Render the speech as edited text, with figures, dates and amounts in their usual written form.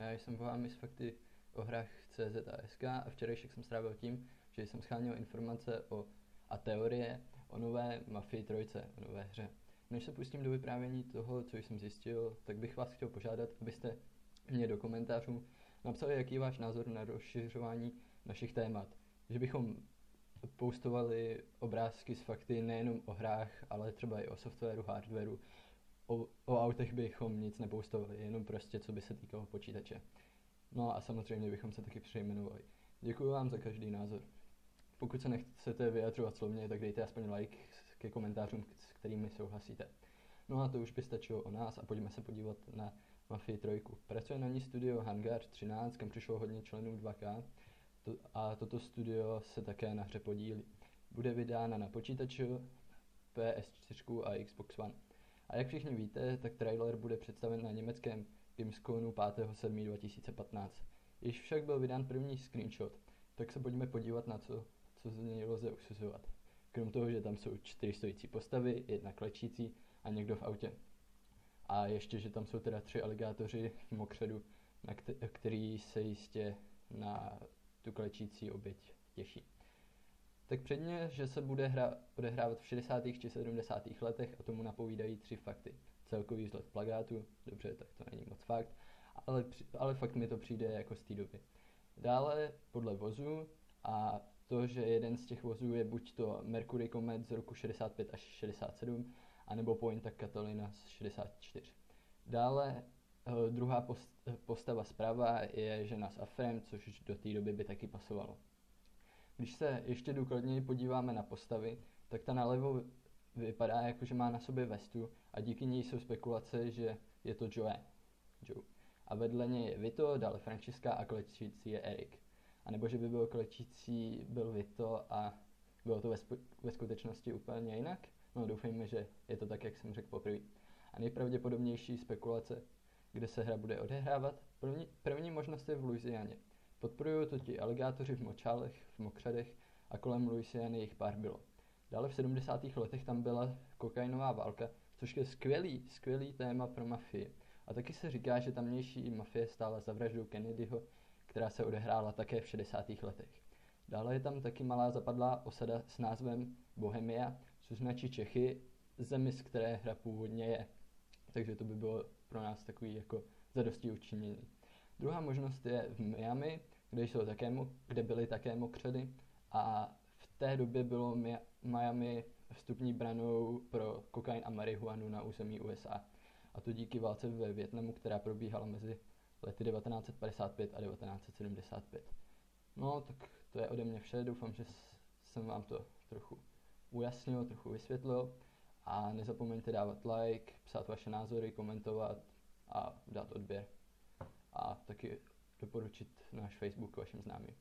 Já jsem vámi s fakty o hrách CZ a SK a včerejšek jsem strávil tím, že jsem scháněl informace a teorie o nové Mafii 3, o nové hře. Než se pustím do vyprávění toho, co jsem zjistil, tak bych vás chtěl požádat, abyste mě do komentářů napsali, jaký je váš názor na rozšiřování našich témat. Že bychom postovali obrázky s fakty nejenom o hrách, ale třeba i o softwaru, hardwaru. O autech bychom nic nepostovali, jenom prostě co by se týkalo počítače. No a samozřejmě bychom se taky přejmenovali. Děkuji vám za každý názor. Pokud se nechcete vyjadřovat slovně, tak dejte aspoň like ke komentářům, s kterými souhlasíte. No a to už by stačilo o nás a pojďme se podívat na Mafii 3. Pracuje na ní studio Hangar 13, kam přišlo hodně členů 2K a toto studio se také na hře podílí. Bude vydána na počítači, PS4 a Xbox One. A jak všichni víte, tak trailer bude představen na německém Gamescomu 5.7.2015. Již však byl vydán první screenshot, tak se pojďme podívat na co z něj lze usuzovat. Krom toho, že tam jsou 4 stojící postavy, 1 klečící a někdo v autě. A ještě, že tam jsou teda 3 aligátoři v mokřadu, který se jistě na tu klečící oběť těší. Tak předně, že se bude hra odehrávat v 60. či 70. letech a tomu napovídají 3 fakty. Celkový vzhled plakátu, dobře, tak to není moc fakt, ale fakt mi to přijde jako z té doby. Dále podle vozu a to, že jeden z těch vozů je buď to Mercury Comet z roku 65 až 67, anebo Pointa Catalina z 64. Dále druhá postava zprava je žena s afrem, což do té doby by taky pasovalo. Když se ještě důkladněji podíváme na postavy, tak ta nalevo vypadá jako, že má na sobě vestu a díky ní jsou spekulace, že je to Joe. A vedle něj je Vito, dále Francesca a klečící je Erik. A nebo že by byl klečící byl Vito a bylo to ve skutečnosti úplně jinak? No doufejme, že je to tak, jak jsem řekl poprvé. A nejpravděpodobnější spekulace, kde se hra bude odehrávat, první možnost je v Louisianě. Podporují to ti aligátoři v močálech, v mokřadech a kolem Louisiany jich pár bylo. Dále v 70. letech tam byla kokainová válka, což je skvělý téma pro mafii. A taky se říká, že tamnější mafie stála za vraždou Kennedyho, která se odehrála také v 60. letech. Dále je tam taky malá zapadlá osada s názvem Bohemia, což značí Čechy, zemi, z které hra původně je. Takže to by bylo pro nás takový jako zadosti učinění. Druhá možnost je v Miami, kde byly také mokřady a v té době bylo Miami vstupní branou pro kokain a marihuanu na území USA. A to díky válce ve Vietnamu, která probíhala mezi lety 1955 a 1975. No, tak to je ode mě vše. Doufám, že jsem vám to trochu ujasnil, trochu vysvětlil. A nezapomeňte dávat like, psát vaše názory, komentovat a dát odběr. A taky doporučit náš Facebook vašim známým.